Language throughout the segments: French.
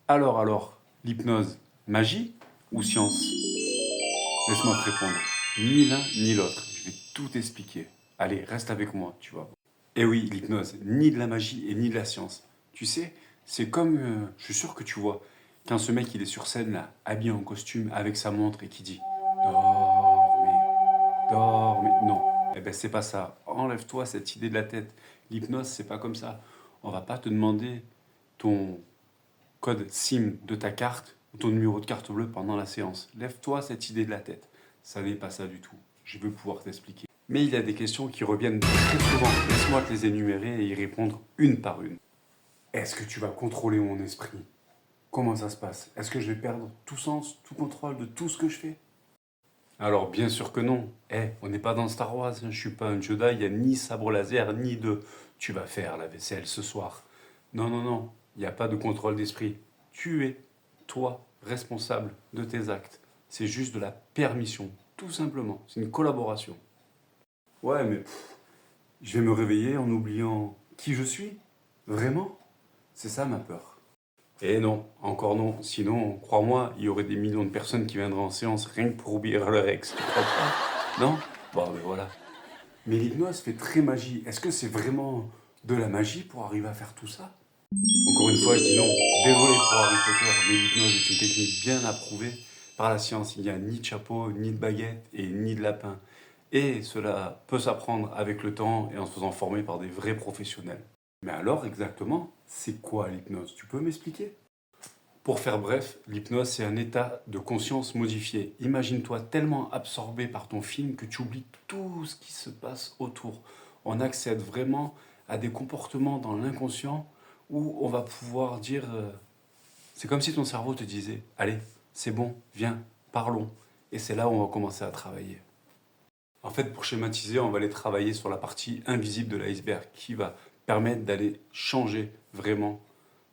Alors, l'hypnose, magie ou science? Laisse-moi te répondre. Ni l'un ni l'autre. Je vais tout expliquer. Allez, reste avec moi, tu vois. Et oui, l'hypnose, ni de la magie et ni de la science. Tu sais, c'est comme, je suis sûr que tu vois, quand ce mec il est sur scène là, habillé en costume avec sa montre et qui dit dormez, non. Eh ben c'est pas ça. Enlève-toi cette idée de la tête. L'hypnose, c'est pas comme ça. On va pas te demander ton code SIM de ta carte ou ton numéro de carte bleue pendant la séance. Lève-toi cette idée de la tête. Ça n'est pas ça du tout. Je veux pouvoir t'expliquer. Mais il y a des questions qui reviennent très souvent. Laisse-moi te les énumérer et y répondre une par une. Est-ce que tu vas contrôler mon esprit? Comment ça se passe? Est-ce que je vais perdre tout sens, tout contrôle de tout ce que je fais? Alors bien sûr que non. On n'est pas dans Star Wars, hein. Je suis pas un Jedi, il n'y a ni sabre laser, ni de tu vas faire la vaisselle ce soir. Non, non, non, il n'y a pas de contrôle d'esprit. Tu es, toi, responsable de tes actes. C'est juste de la permission, tout simplement. C'est une collaboration. Ouais, mais je vais me réveiller en oubliant qui je suis? Vraiment? C'est ça ma peur. Et non, encore non. Sinon, crois-moi, il y aurait des millions de personnes qui viendraient en séance rien que pour oublier leur ex. Tu crois pas? Non? Bon, ben voilà. Mais l'hypnose fait très magie. Est-ce que c'est vraiment de la magie pour arriver à faire tout ça? Encore une fois, je dis non. Désolé pour Harry Potter, mais l'hypnose est une technique bien approuvée par la science. Il n'y a ni de chapeau, ni de baguette et ni de lapin. Et cela peut s'apprendre avec le temps et en se faisant former par des vrais professionnels. Mais alors, exactement, c'est quoi l'hypnose? Tu peux m'expliquer? Pour faire bref, l'hypnose, c'est un état de conscience modifié. Imagine-toi tellement absorbé par ton film que tu oublies tout ce qui se passe autour. On accède vraiment à des comportements dans l'inconscient où on va pouvoir dire... c'est comme si ton cerveau te disait, allez, c'est bon, viens, parlons. Et c'est là où on va commencer à travailler. En fait, pour schématiser, on va aller travailler sur la partie invisible de l'iceberg qui va permettre d'aller changer vraiment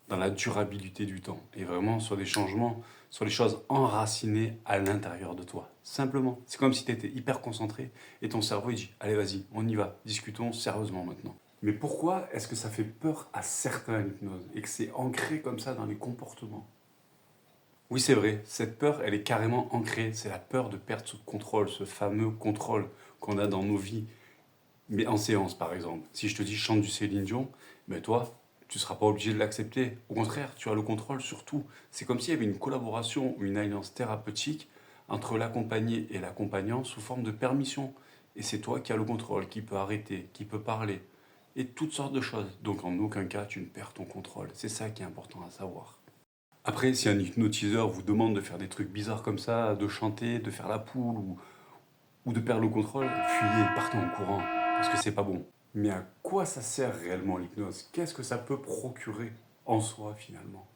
dans la durabilité du temps et vraiment sur des changements, sur les choses enracinées à l'intérieur de toi. Simplement, c'est comme si tu étais hyper concentré et ton cerveau il dit allez vas-y, on y va, discutons sérieusement maintenant. Mais pourquoi est-ce que ça fait peur à certains l'hypnose et que c'est ancré comme ça dans les comportements? Oui, c'est vrai, cette peur, elle est carrément ancrée. C'est la peur de perdre ce contrôle, ce fameux contrôle qu'on a dans nos vies. Mais en séance, par exemple, si je te dis chante du Céline Dion, ben toi, tu ne seras pas obligé de l'accepter. Au contraire, tu as le contrôle sur tout. C'est comme s'il y avait une collaboration ou une alliance thérapeutique entre l'accompagné et l'accompagnant sous forme de permission. Et c'est toi qui as le contrôle, qui peut arrêter, qui peut parler, et toutes sortes de choses. Donc en aucun cas, tu ne perds ton contrôle. C'est ça qui est important à savoir. Après, si un hypnotiseur vous demande de faire des trucs bizarres comme ça, de chanter, de faire la poule ou de perdre le contrôle, fuyez, partez en courant, parce que c'est pas bon. Mais à quoi ça sert réellement l'hypnose? Qu'est-ce que ça peut procurer en soi finalement?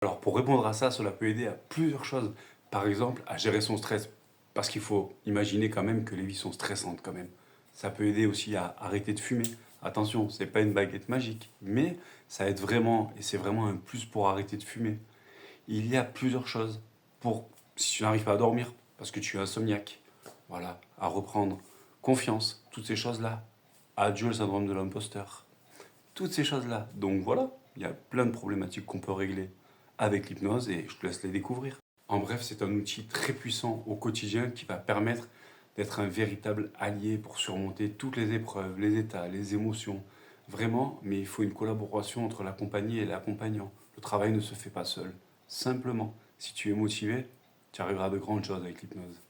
Alors pour répondre à ça, cela peut aider à plusieurs choses. Par exemple, à gérer son stress, parce qu'il faut imaginer quand même que les vies sont stressantes quand même. Ça peut aider aussi à arrêter de fumer. Attention, c'est pas une baguette magique, mais ça aide vraiment, et c'est vraiment un plus pour arrêter de fumer. Il y a plusieurs choses pour, si tu n'arrives pas à dormir, parce que tu es insomniaque, voilà, à reprendre confiance, toutes ces choses-là. Adieu le syndrome de l'imposteur. Toutes ces choses-là. Donc voilà, il y a plein de problématiques qu'on peut régler avec l'hypnose et je te laisse les découvrir. En bref, c'est un outil très puissant au quotidien qui va permettre d'être un véritable allié pour surmonter toutes les épreuves, les états, les émotions. Vraiment, mais il faut une collaboration entre l'accompagné et l'accompagnant. Le travail ne se fait pas seul. Simplement, si tu es motivé, tu arriveras à de grandes choses avec l'hypnose.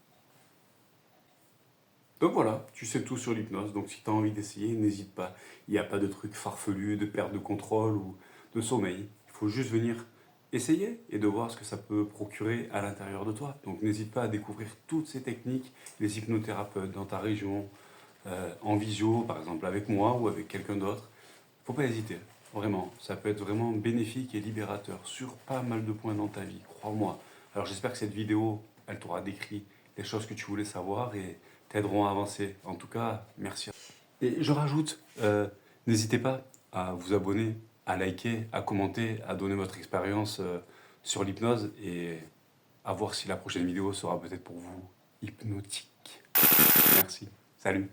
Donc voilà, tu sais tout sur l'hypnose, donc si tu as envie d'essayer, n'hésite pas. Il n'y a pas de truc farfelu, de perte de contrôle ou de sommeil. Il faut juste venir essayer et de voir ce que ça peut procurer à l'intérieur de toi. Donc n'hésite pas à découvrir toutes ces techniques, les hypnothérapeutes dans ta région, en visio, par exemple avec moi ou avec quelqu'un d'autre. Faut pas hésiter, vraiment. Ça peut être vraiment bénéfique et libérateur sur pas mal de points dans ta vie, crois-moi. Alors j'espère que cette vidéo, elle t'aura décrit les choses que tu voulais savoir et t'aideront à avancer. En tout cas, merci. Et je rajoute, n'hésitez pas à vous abonner, à liker, à commenter, à donner votre expérience sur l'hypnose et à voir si la prochaine vidéo sera peut-être pour vous hypnotique. Merci. Salut.